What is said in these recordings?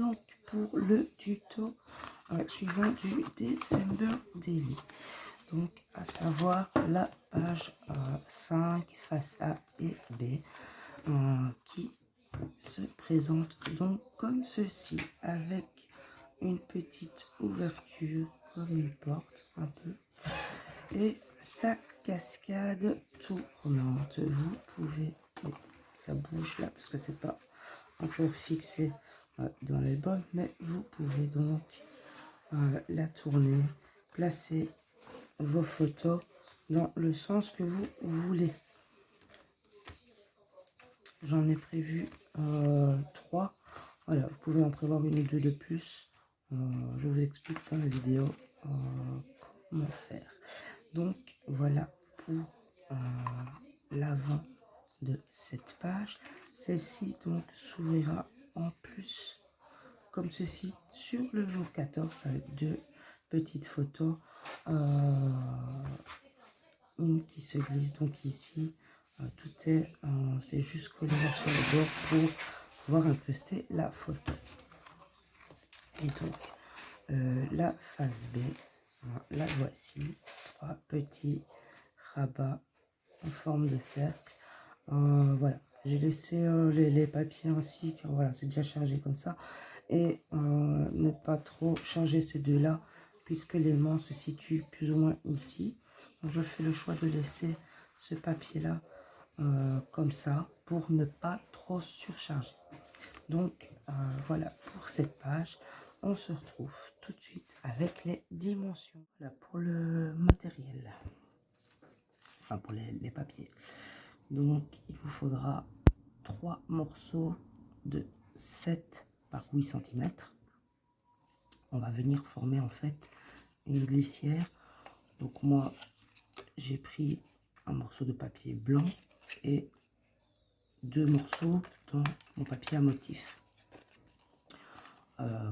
donc pour le tuto suivant du December Daily. Donc à savoir la page 5 face A et B qui se présente donc comme ceci, avec une petite ouverture comme une porte un peu et sa cascade tournante. Vous pouvez, ça bouge là parce que c'est pas encore fixé dans l'album, mais vous pouvez donc la tourner, placer vos photos dans le sens que vous voulez. J'en ai prévu 3. Voilà, vous pouvez en prévoir une ou deux de plus. Je vous explique dans la vidéo comment faire. Donc voilà pour l'avant de cette page. Celle-ci donc s'ouvrira en plus comme ceci sur le jour 14 avec deux petites photos. Une qui se glisse donc ici. Tout est, c'est juste collé là sur le bord pour pouvoir incruster la photo. Et donc la face B, la voici. 3 petits rabats en forme de cercle. Voilà, j'ai laissé les papiers ainsi car voilà, c'est déjà chargé comme ça. Et ne pas trop charger ces deux là puisque l'aimant se situe plus ou moins ici. Donc je fais le choix de laisser ce papier là comme ça pour ne pas trop surcharger. Donc voilà pour cette page. On se retrouve tout de suite avec les dimensions. Voilà pour le matériel, enfin pour les papiers. Donc il vous faudra 3 morceaux de 7 par 8 cm. On va venir former en fait une glissière. Donc moi j'ai pris un morceau de papier blanc et 2 morceaux dans mon papier à motif.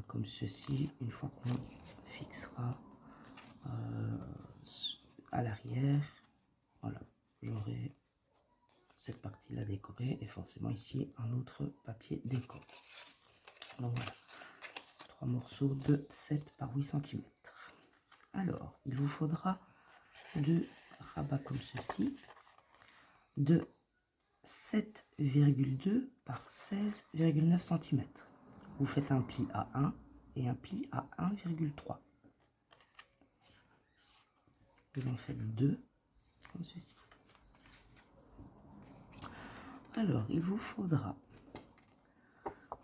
Comme ceci, une fois qu'on fixera à l'arrière, voilà, j'aurai cette partie là décorée et forcément ici un autre papier déco. Donc voilà, 3 morceaux de 7 par 8 cm. Alors il vous faudra 2 rabats comme ceci de 7,2 par 16,9 cm. Vous faites un pli à 1 et un pli à 1,3. Vous en faites 2 comme ceci. Alors il vous faudra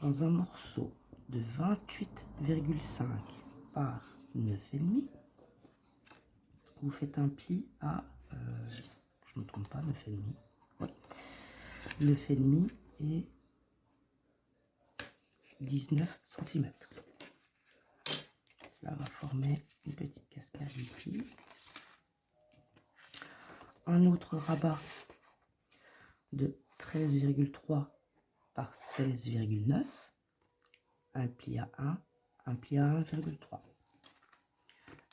dans un morceau de 28,5 par 9,5, vous faites un pli à je ne me trompe pas, 9,5, oui, 9,5 et 19 cm. Cela va former une petite cascade ici. Un autre rabat de 13,3 par 16,9, un pli à 1, un pli à 1,3.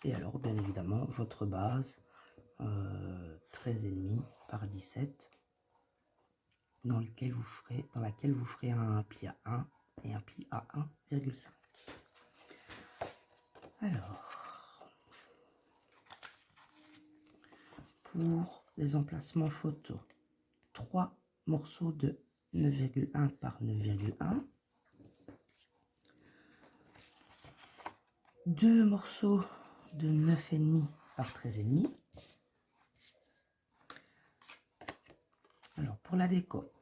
Et alors bien évidemment votre base 13,5 par 17 dans laquelle vous ferez un pli à 1 et un pli à 1,5. Alors pour les emplacements photos, 3 morceaux de 9,1 par 9,1, 2 morceaux de 9,5 par 13,5. Alors pour la déco,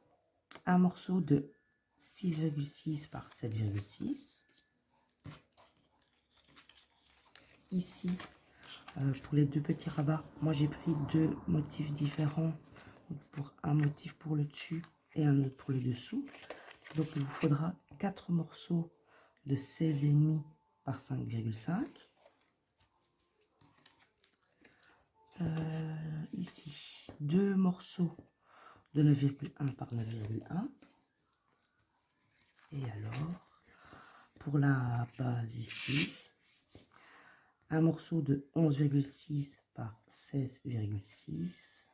un morceau de 6,6 par 7,6. Ici, pour les deux petits rabats, moi j'ai pris 2 motifs différents, pour un motif pour le dessus et un autre pour le dessous. Donc il vous faudra 4 morceaux de 16,5 par 5,5. Ici, 2 morceaux de 9,1 par 9,1. Et alors, pour la base ici, un morceau de 11,6 par 16,6.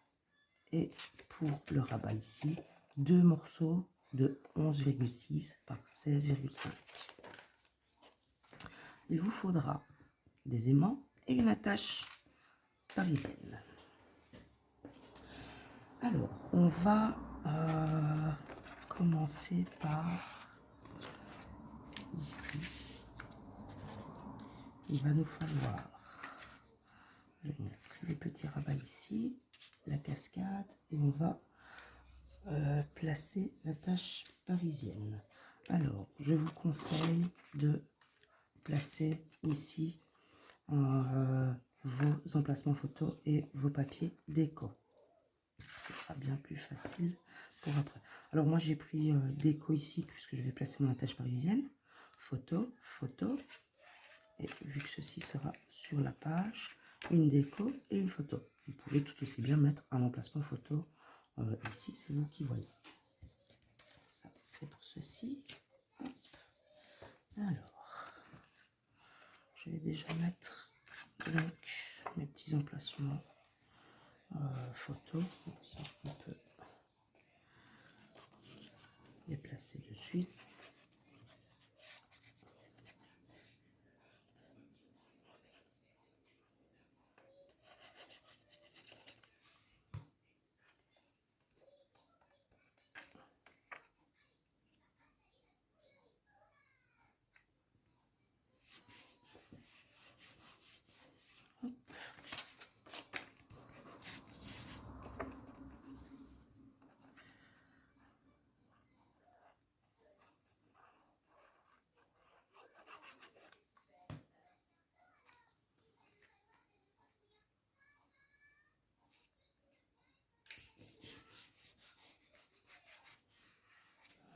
Et pour le rabat ici, 2 morceaux de 11,6 par 16,5. il vous faudra des aimants et une attache parisienne. Alors, on va commencer par ici. Il va nous falloir les petits rabats ici, la cascade, et on va placer l'attache parisienne. Alors, je vous conseille de placer ici vos emplacements photos et vos papiers déco. Ce sera bien plus facile pour après. Alors moi j'ai pris déco ici puisque je vais placer mon attache parisienne. Photo, photo. Et vu que ceci sera sur la page, une déco et une photo. Vous pouvez tout aussi bien mettre un emplacement photo ici, c'est vous qui voyez. Ça, c'est pour ceci. Hop. Alors, je vais déjà mettre donc mes petits emplacements photos. Ça, on peut les placer de suite.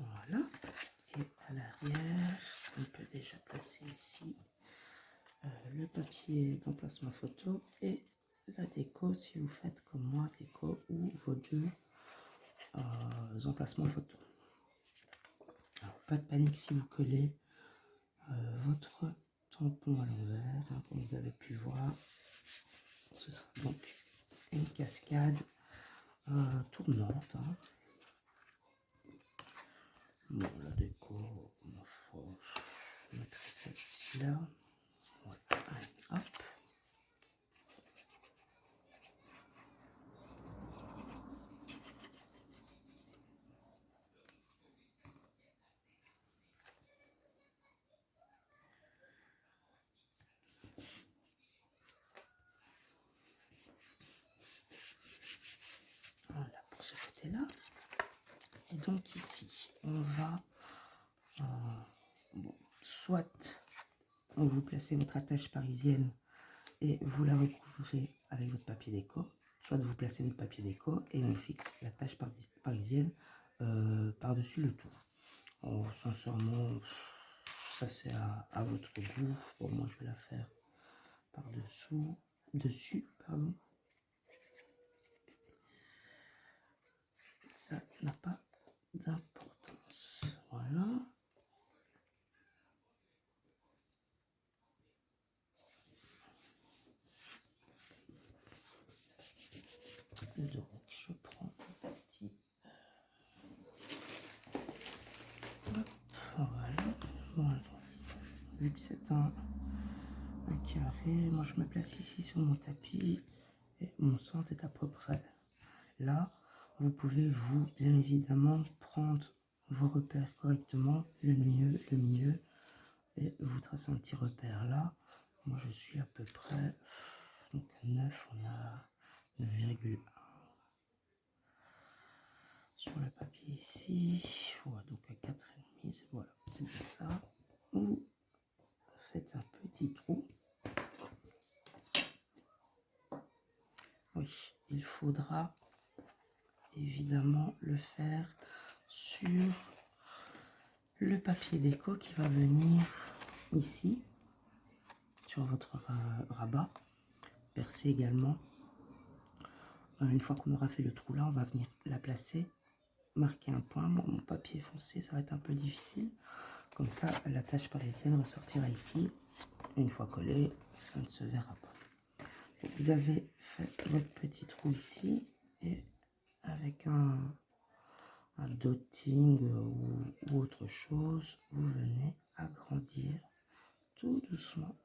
Voilà. Et à l'arrière, on peut déjà placer ici le papier d'emplacement photo et la déco si vous faites comme moi, déco ou vos deux emplacements photo. Alors, pas de panique si vous collez votre tampon à l'envers, hein, comme vous avez pu voir. Ce sera donc une cascade tournante. Hein. Bon, la déco, ma foi, je mettrai celle-ci là. Voilà, allez, hop. Voilà pour ce côté-là. Et donc ici, on va, bon, soit on vous placez votre attache parisienne et vous la recouvrez avec votre papier déco, soit vous placez votre papier déco et on fixe l'attache parisienne par-dessus le tout. Oh, sincèrement, ça c'est à votre goût. Bon, moi je vais la faire par-dessous, dessus, pardon. Ça n'a pas d'importance. Voilà. Donc, je prends un petit... Hop, voilà. Voilà. Vu que c'est un carré, moi je me place ici sur mon tapis et mon centre est à peu près là. Vous pouvez, vous, bien évidemment, prendre vos repères correctement, le milieu, et vous tracez un petit repère là. Moi je suis à peu près, donc 9, on est à 9,1 sur le papier ici, voilà, donc à 4,5, voilà, c'est bien ça. Vous faites un petit trou. Oui, il faudra évidemment le faire sur le papier déco qui va venir ici, sur votre rabat, percé également. Une fois qu'on aura fait le trou là, on va venir la placer, marquer un point. Bon, mon papier foncé, ça va être un peu difficile. Comme ça, la tache parisienne ressortira ici. Une fois collée, ça ne se verra pas. Donc, vous avez fait votre petit trou ici et avec un dotting ou autre chose, vous venez agrandir tout doucement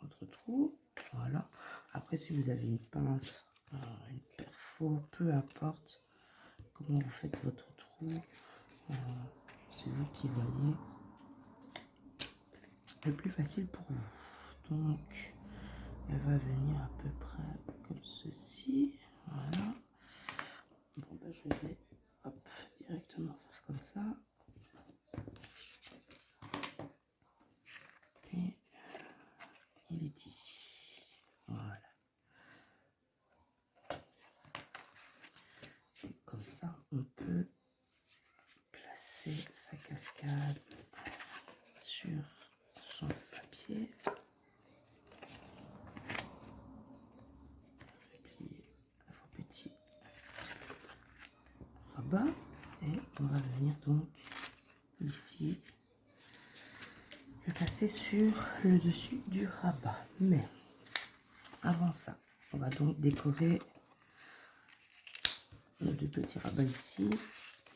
votre trou. Voilà. Après, si vous avez une pince, une perfo, peu importe comment vous faites votre trou, c'est vous qui voyez le plus facile pour vous. Donc, elle va venir à peu près comme ceci. Voilà. Bon, ben, je vais hop, directement faire comme ça. Et il est ici. Voilà. Et comme ça, on peut placer sa cascade sur son papier. Replier vos petits rabats. Et on va venir donc ici le placer sur le dessus du rabat. Mais avant ça, on va donc décorer nos deux petits rabats ici.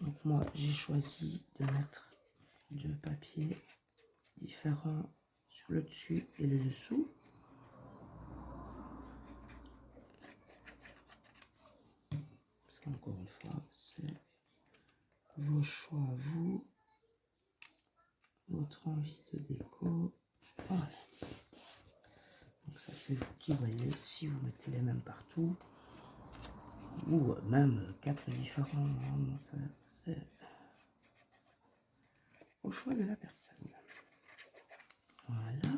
Donc moi, j'ai choisi de mettre deux papiers différents sur le dessus et le dessous. Parce qu'encore une fois, c'est vos choix à vous, votre envie de déco. Voilà. Donc ça, c'est vous qui voyez si vous mettez les mêmes partout. Ou même 4 différents. Hein. C'est au choix de la personne. Voilà.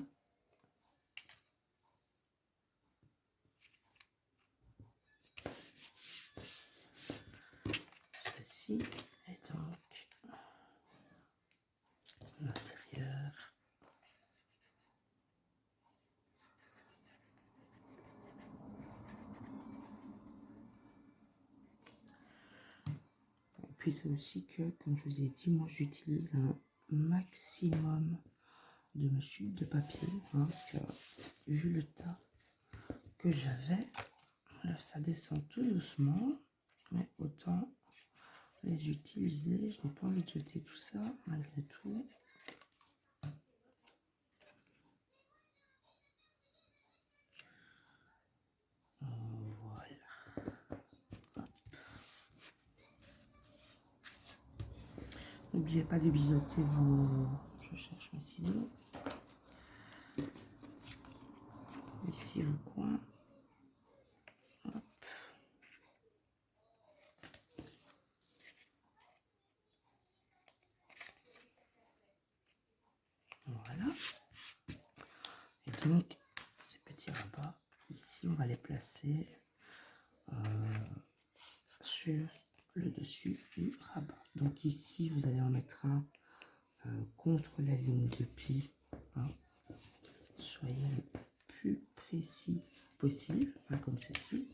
Ceci est donc l'intérieur. Et puis c'est aussi que, comme je vous ai dit, moi j'utilise un maximum de mes chutes de papier. Hein, parce que vu le tas que j'avais, ça descend tout doucement. Mais autant les utiliser. Je n'ai pas envie de jeter tout ça malgré tout. N'oubliez pas de biseauter vos... Je cherche mes ciseaux. Ici le coin. Hop. Voilà. Et donc, ces petits rabats, ici, on va les placer sur le dessus du rabat. Donc ici, vous allez en mettre un contre la ligne de pli. Hein. Soyez le plus précis possible, hein, comme ceci.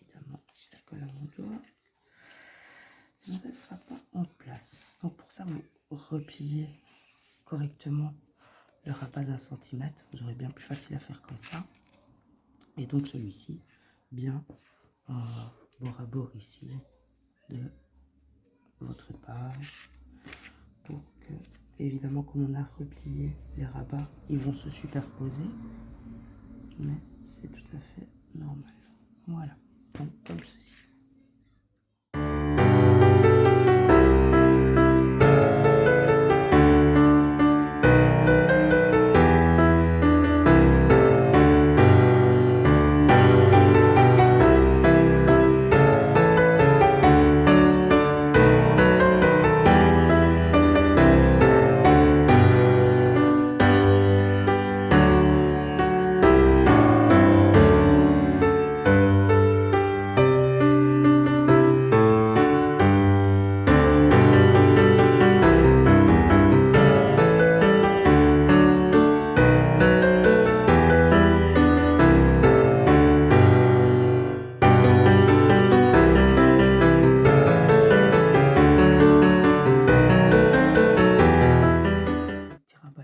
Évidemment, si ça colle à mon doigt, ça ne restera pas en place. Donc pour ça, vous repliez correctement le rabat d'1 centimètre. Vous aurez bien plus facile à faire comme ça. Et donc celui-ci, bien bord à bord ici de votre page. Donc évidemment, comme on a replié les rabats, ils vont se superposer. Mais c'est tout à fait normal. Voilà, donc comme ceci.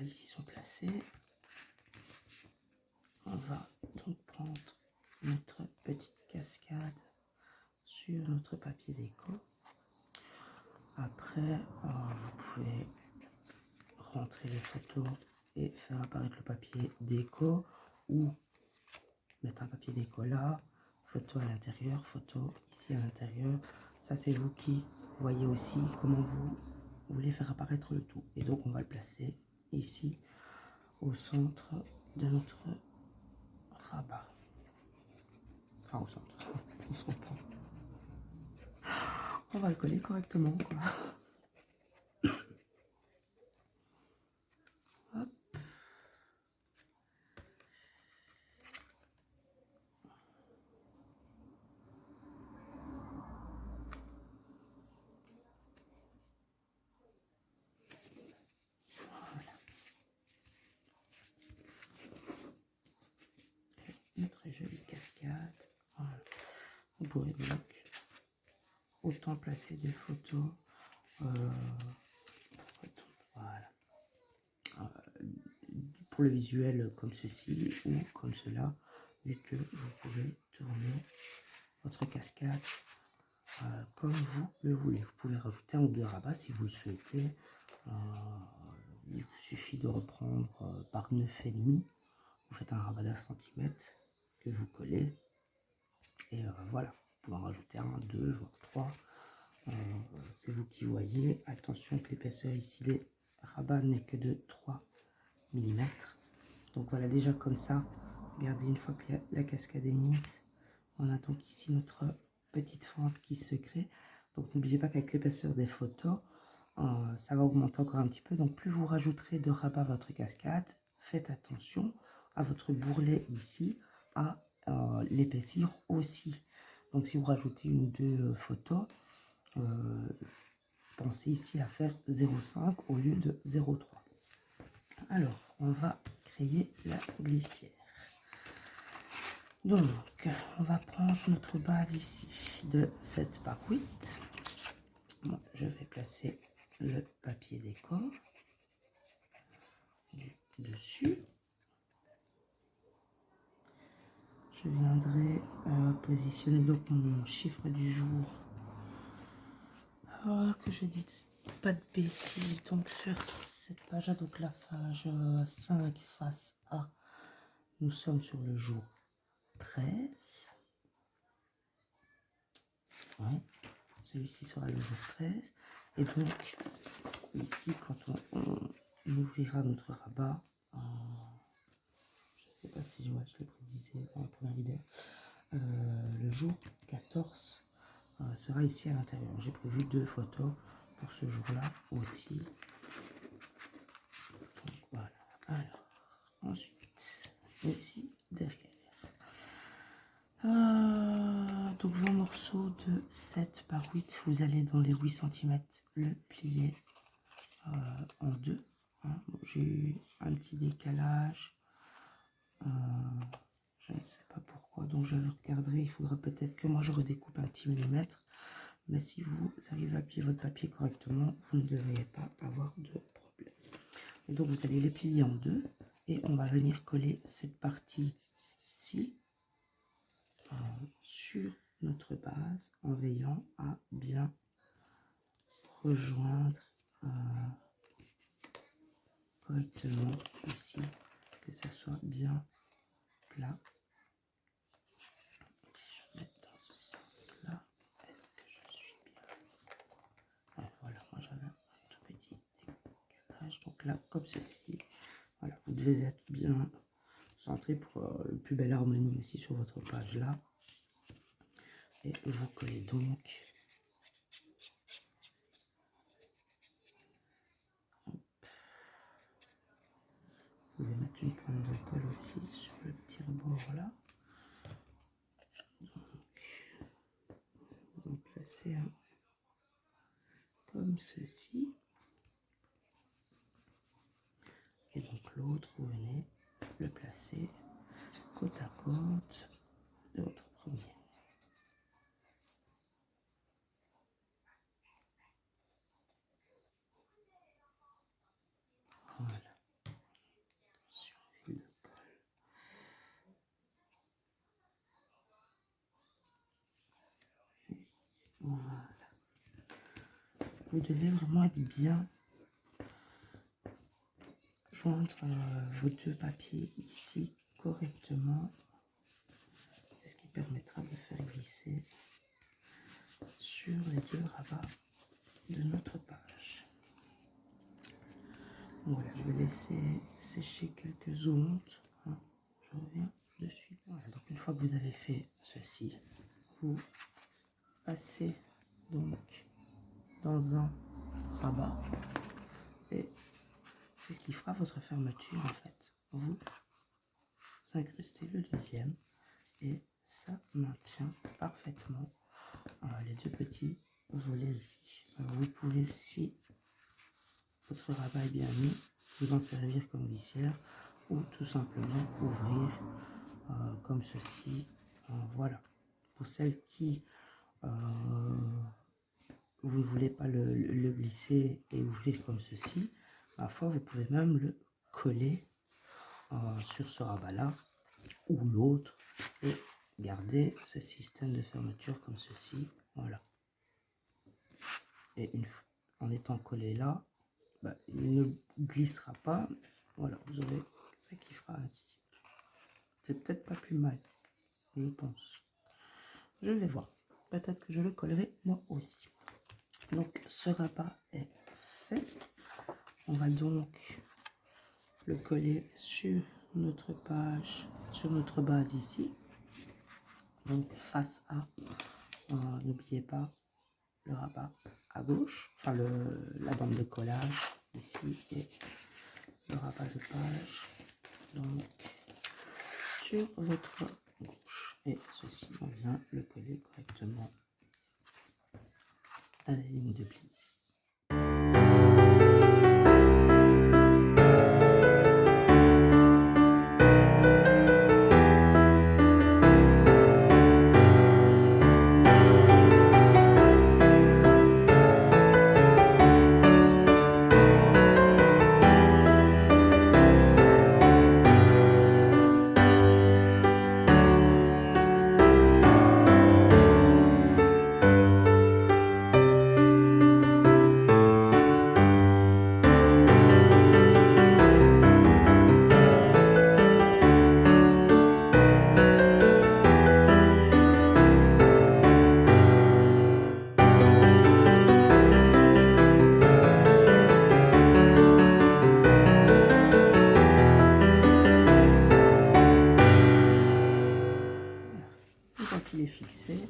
Ici sont placés. On va donc prendre notre petite cascade sur notre papier déco. Après, vous pouvez rentrer les photos et faire apparaître le papier déco ou mettre un papier déco là, photo à l'intérieur, photo ici à l'intérieur. Ça, c'est vous qui voyez aussi comment vous voulez faire apparaître le tout. Et donc, on va le placer ici au centre de notre rabat. Enfin, au centre, on se comprend. On va le coller correctement, quoi. Hop. Voilà. Une très jolie cascade. Voilà. Vous pourrez donc autant placer des photos. Voilà. Pour le visuel comme ceci ou comme cela, vu que vous pouvez tourner votre cascade comme vous le voulez. Vous pouvez rajouter un ou deux rabats si vous le souhaitez. Il vous suffit de reprendre par 9,5. Vous faites un rabat d'1 cm que vous collez. Et voilà, vous pouvez en rajouter un, deux, voire trois. C'est vous qui voyez. Attention que l'épaisseur ici des rabats n'est que de 3 mm. Donc voilà, déjà comme ça, regardez, une fois que la cascade est mise, on a donc ici notre petite fente qui se crée. Donc n'oubliez pas qu'avec l'épaisseur des photos, ça va augmenter encore un petit peu. Donc plus vous rajouterez de rabat à votre cascade, faites attention à votre bourrelet ici, à l'épaissir aussi. Donc si vous rajoutez une ou deux photos, pensez ici à faire 0,5 au lieu de 0,3. Alors, on va créer la glissière. Donc, on va prendre notre base ici de 7 par 8. Moi, je vais placer le papier décor dessus. Je viendrai positionner donc mon chiffre du jour. Oh, que je dise pas de bêtises. Donc, sur cette page-là, donc la page 5 face A, nous sommes sur le jour 13. Ouais, celui-ci sera le jour 13. Et donc, ici, quand on ouvrira notre rabat, je ne sais pas si je l'ai précisé dans la première vidéo, le jour 14 sera ici à l'intérieur. J'ai prévu 2 photos pour ce jour-là aussi. Donc voilà. Alors, ensuite, ici, derrière. Donc vos morceaux de 7 par 8, vous allez dans les 8 cm le plier en deux. Hein. Bon, j'ai eu un petit décalage. Je ne sais pas pourquoi, donc je regarderai. Il faudra peut-être que moi je redécoupe un petit millimètre. Mais si vous arrivez à plier votre papier correctement, vous ne devriez pas avoir de problème. Et donc vous allez les plier en deux. Et on va venir coller cette partie-ci sur notre base en veillant à bien rejoindre correctement ici, que ça soit bien plat. Si je mets dans ce sens-là, est-ce que je suis bien? Voilà, moi j'avais un tout petit décalage, donc là, comme ceci. Voilà, vous devez être bien centré pour une plus belle harmonie aussi sur votre page là. Et vous collez donc. Vous pouvez mettre une pointe de colle aussi sur le petit rebord là. Donc, vous en placez un comme ceci. Et donc l'autre, vous venez le placer côte à côte de votre premier. Voilà. Attention, fil de colle. Voilà. Vous devez vraiment être bien joindre vos deux papiers ici correctement. C'est ce qui permettra de faire glisser sur les deux rabats de notre page. Voilà, je vais laisser sécher quelques secondes. Hein, je reviens dessus. Voilà, donc une fois que vous avez fait ceci, vous passez donc dans un rabat et c'est ce qui fera votre fermeture en fait. Vous incrustez le deuxième et ça maintient parfaitement les deux petits volets ici. Vous pouvez, si votre rabat est bien mis, vous en servir comme glissière ou tout simplement ouvrir comme ceci. Voilà. Pour celles qui vous ne voulez pas le glisser et ouvrir comme ceci, parfois vous pouvez même le coller sur ce rabat là ou l'autre et garder ce système de fermeture comme ceci. Voilà. Et en étant collé là, il ne glissera pas. Voilà, vous aurez ça qui fera ainsi. C'est peut-être pas plus mal, je pense. Je vais voir. Peut-être que je le collerai moi aussi. Donc ce rabat est fait. On va donc le coller sur notre page, sur notre base ici. Donc face à, n'oubliez pas le rabat à gauche, enfin la bande de collage ici et le rabat de page donc sur votre gauche. Et ceci, on vient le coller correctement à la ligne de pli ici. Quand il est fixé,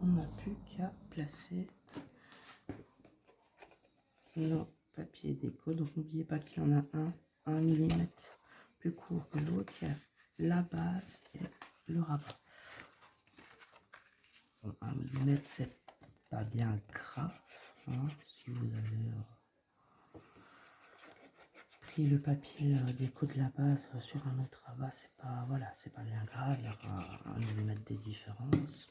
on n'a plus qu'à placer nos papiers déco. Donc n'oubliez pas qu'il y en a un millimètre plus court que l'autre. Il y a la base et le rabat. Bon, 1 mm, c'est pas bien grave. Hein, si vous avez pris le papier déco de la base sur un autre rabat, c'est pas, voilà, c'est pas bien grave. Il y aura 1 mm des différences.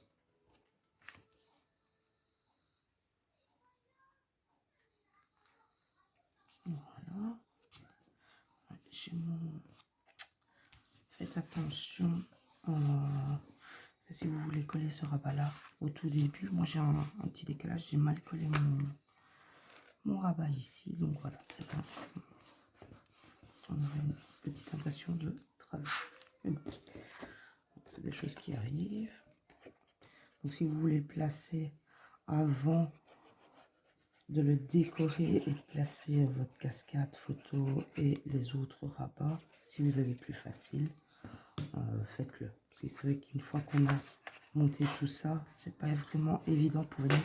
Voilà. J'ai mon... Faites attention si vous voulez coller ce rabat là au tout début. Moi j'ai un petit décalage, j'ai mal collé mon rabat ici, donc voilà, c'est bon. On a une petite impression de travail. Mais bon, c'est des choses qui arrivent. Donc si vous voulez le placer avant de le décorer et de placer votre cascade photo et les autres rabats, si vous avez plus facile, faites-le. Parce que c'est vrai qu'une fois qu'on a monté tout ça, c'est pas vraiment évident pour venir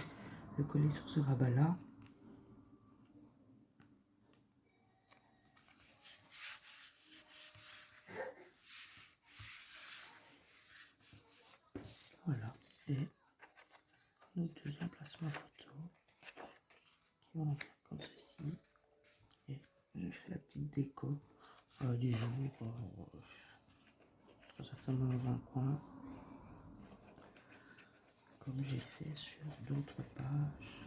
le coller sur ce rabat là. Voilà, et nos deux emplacements photo qui vont faire comme ceci. Et je fais la petite déco du jour, très certainement dans un coin, comme j'ai fait sur d'autres pages.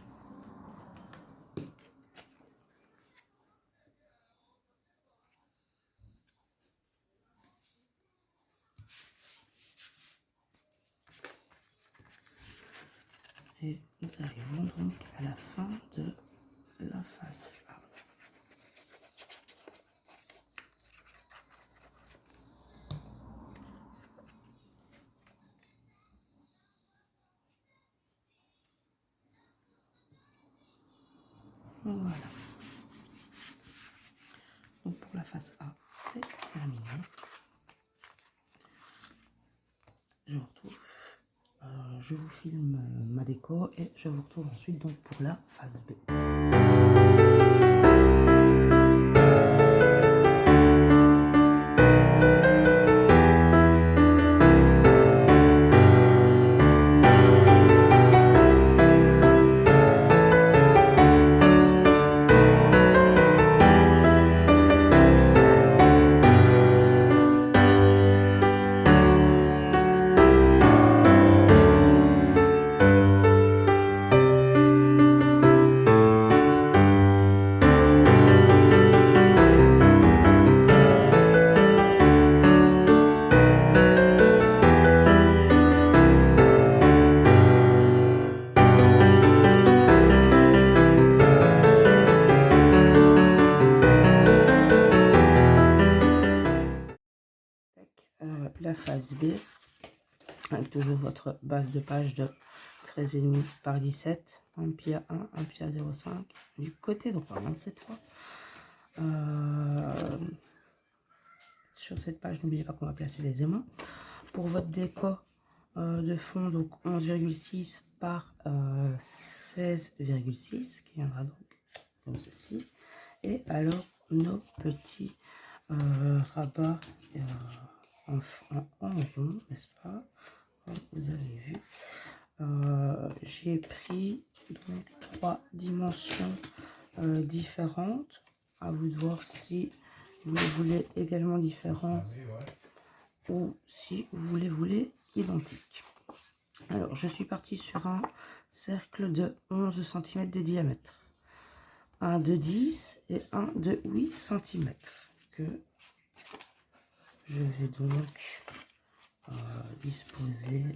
Et nous arrivons donc à la fin de la face A. Voilà. Donc pour la face A, c'est terminé. Je vous filme ma déco et je vous retrouve ensuite donc pour la phase B. La phase B, avec toujours votre base de page de 13,5 par 17, un pied à 1, un pied à 0,5 du côté droit, hein, cette fois. Sur cette page, n'oubliez pas qu'on va placer les aimants. Pour votre déco de fond, donc 11,6 par 16,6, qui viendra donc comme ceci. Et alors, nos petits rabats en rond, n'est-ce pas? Comme vous avez vu. J'ai pris donc 3 dimensions différentes. À vous de voir si vous les voulez également différents ou si vous les voulez identiques. Alors, je suis partie sur un cercle de 11 cm de diamètre. Un de 10 et un de 8 cm. Que je vais donc disposer,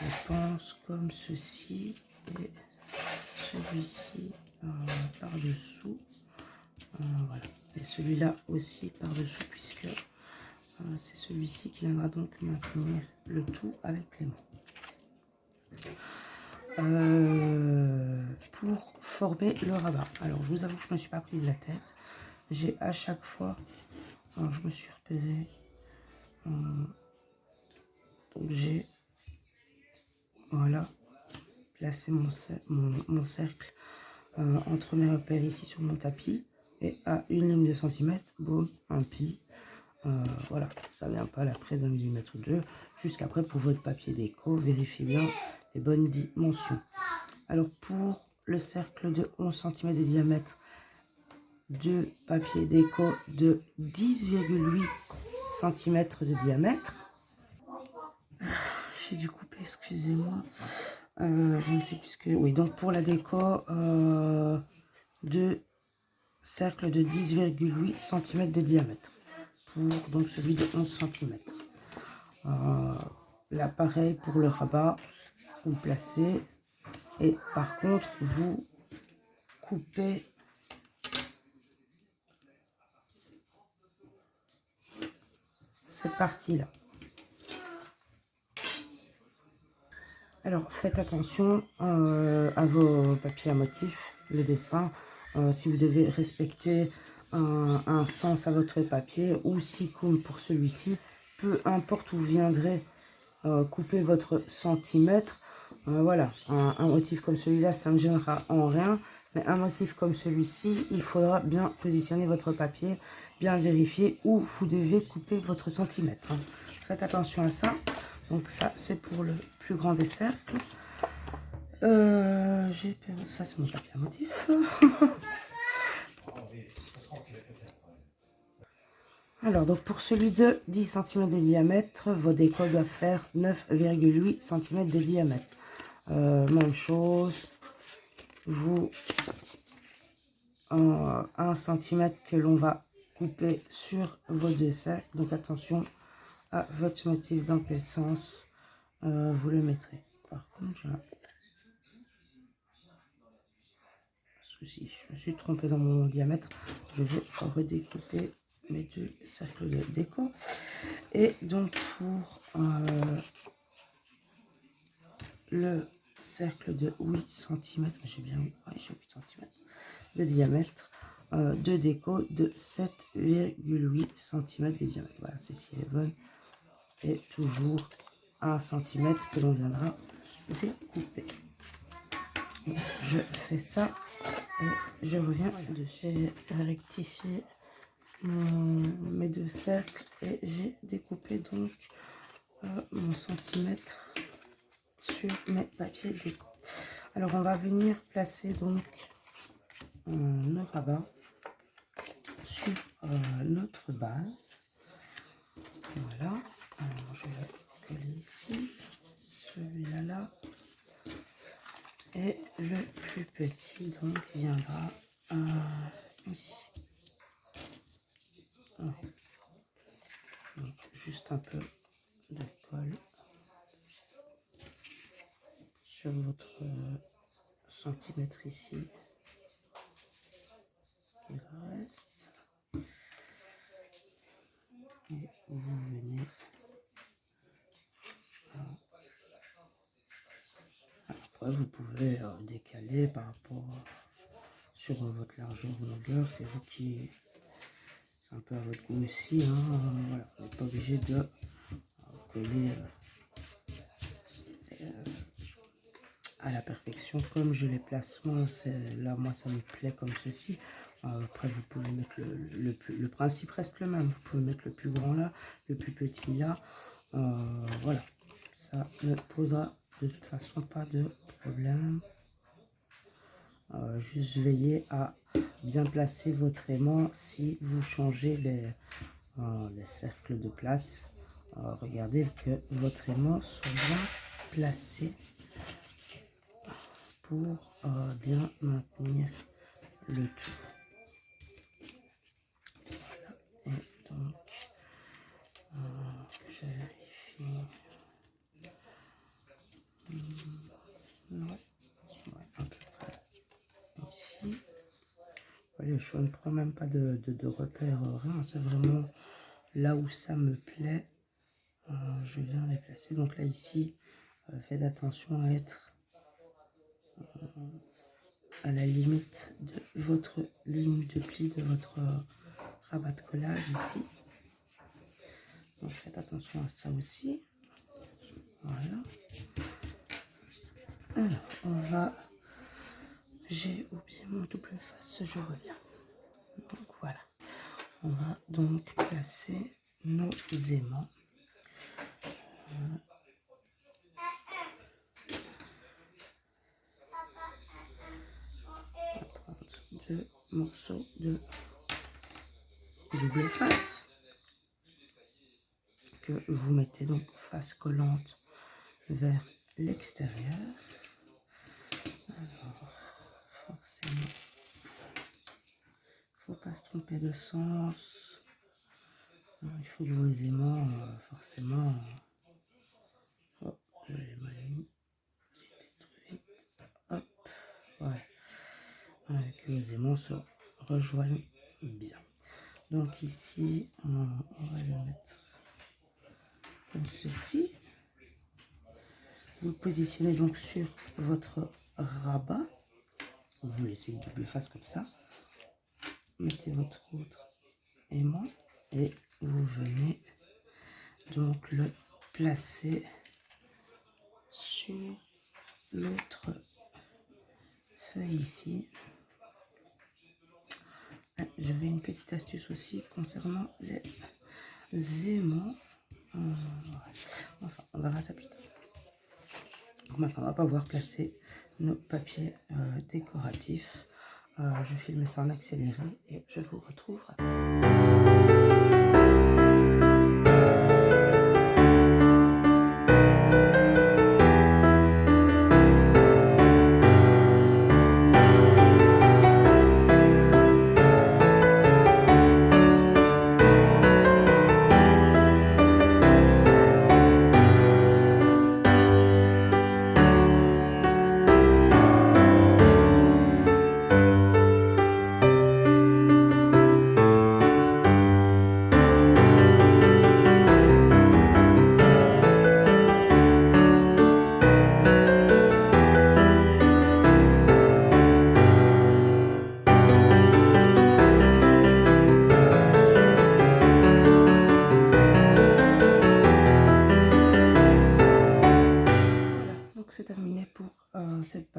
je pense, comme ceci. Et celui-ci par-dessous. Voilà. Et celui-là aussi par-dessous, puisque c'est celui-ci qui viendra donc maintenir le tout avec les mains. Pour former le rabat, alors je vous avoue que je ne me suis pas pris de la tête. J'ai à chaque fois, alors je me suis repéré, donc j'ai, voilà, placé mon cercle entre mes repères ici sur mon tapis. Et à une ligne de centimètre, boum, un pli. Voilà, ça vient pas la près d'un millimètre de jeu. Jusqu'après, pour votre papier déco, vérifiez bien les bonnes dimensions. Alors, pour le cercle de 11 cm de diamètre, de papier déco de 10,8 cm de diamètre. J'ai dû couper, excusez-moi. Je ne sais plus ce que... Oui, donc pour la déco, de cercle de 10,8 cm de diamètre. Pour donc celui de 11 cm. Là, pareil pour le rabat, vous placez. Et par contre, vous coupez cette partie-là. Alors, faites attention à vos papiers à motifs, le dessin. Si vous devez respecter un sens à votre papier, ou si, comme pour celui-ci, peu importe où vous viendrez couper votre centimètre, voilà, un motif comme celui-là, ça ne gênera en rien. Mais un motif comme celui-ci, il faudra bien positionner votre papier, bien vérifier où vous devez couper votre centimètre. Hein. Faites attention à ça. Donc ça, c'est pour le plus grand des cercles. Ça, c'est mon papier à motif. Alors, donc pour celui de 10 cm de diamètre, vos décos doivent faire 9,8 cm de diamètre. Même chose, vous, 1 cm que l'on va couper sur vos deux cercles. Donc attention à votre motif, dans quel sens vous le mettrez. Par contre, j'ai un souci, je me suis trompée dans mon diamètre. Je vais redécouper mes deux cercles de déco. Et donc pour le cercle de 8 cm. J'ai bien oui, j'ai 8 cm de diamètre. De déco de 7,8 cm de diamètre. Voilà, celle-ci est bonne. Et toujours 1 cm que l'on viendra découper. Je fais ça et je reviens dessus. J'ai rectifié mes 2 cercles et j'ai découpé donc mon centimètre sur mes papiers déco. Alors on va venir placer donc nos rabats sur notre base. Voilà, alors je vais coller ici, celui-là là, et le plus petit donc viendra ici. Donc, juste un peu de colle sur votre centimètre ici qu'il reste. Et vous venez après vous pouvez décaler par rapport sur votre largeur ou longueur, c'est vous qui c'est un peu à votre goût aussi, hein. Voilà, vous n'êtes pas obligé de coller à la perfection comme je les place moi. Là moi ça me plaît comme ceci. Après vous pouvez mettre le principe reste le même, vous pouvez mettre le plus grand là, le plus petit là. Voilà, ça ne posera de toute façon pas de problème. Juste veillez à bien placer votre aimant si vous changez les cercles de place. Regardez que votre aimant soit bien placé pour bien maintenir le tout. Voilà. Et donc je vérifie. Ouais, à peu près ici. Voyez, je ne prends même pas de repères, rien, c'est vraiment là où ça me plaît. Je viens les placer. Donc là ici, faites attention à être à la limite de votre ligne de pli de votre rabat de collage ici. Donc faites attention à ça aussi. Voilà. Alors on va, j'ai oublié mon double face, je reviens. Donc voilà, on va donc placer nos aimants. On va prendre 2 morceaux de double face que vous mettez donc face collante vers l'extérieur. Alors forcément, faut pas se tromper de sens. Il faut que vos aimants forcément. Hop, je l'ai mal mis. J'étais trop vite. Hop, voilà. Que vos aimants se rejoignent bien. Donc ici, on va le mettre comme ceci. Vous positionnez donc sur votre rabat. Vous laissez une double face comme ça. Mettez votre autre aimant et vous venez donc le placer sur l'autre feuille ici. J'avais une petite astuce aussi concernant les aimants. Enfin, on verra ça plus tard. Donc maintenant, on va pouvoir placer nos papiers décoratifs. Je filme ça en accéléré et je vous retrouve après.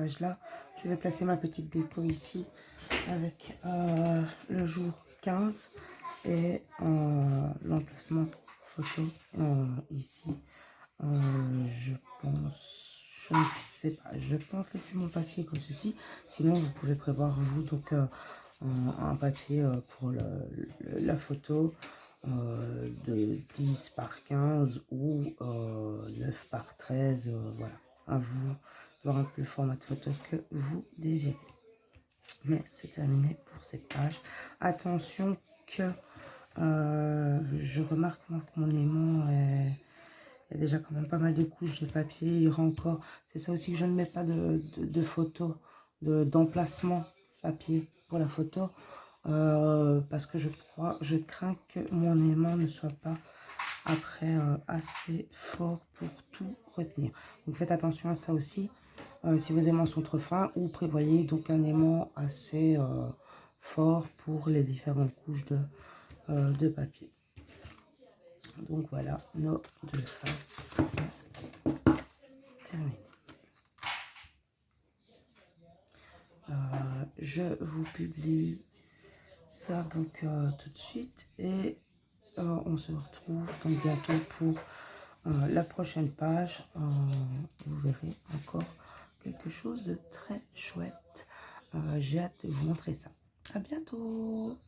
page-là. Je vais placer ma petite dépôt ici avec le jour 15 et l'emplacement photo ici. Je pense, je ne sais pas, je pense laisser mon papier comme ceci. Sinon, vous pouvez prévoir vous donc un papier pour la photo de 10 par 15 ou 9 par 13. Voilà, à vous de voir un peu le format de photo que vous désirez. Mais c'est terminé pour cette page. Attention que je remarque moi, que mon aimant est... Il y a déjà quand même pas mal de couches de papier. Il y aura encore... C'est ça aussi que je ne mets pas de photo, d'emplacement papier pour la photo. Parce que je crains que mon aimant ne soit pas après assez fort pour tout retenir. Donc faites attention à ça aussi. Si vos aimants sont trop fins, ou prévoyez donc un aimant assez fort pour les différentes couches de papier. Donc voilà, nos deux faces terminées. Je vous publie ça donc tout de suite et on se retrouve donc bientôt pour la prochaine page. Vous verrez encore quelque chose de très chouette. J'ai hâte de vous montrer ça. À bientôt!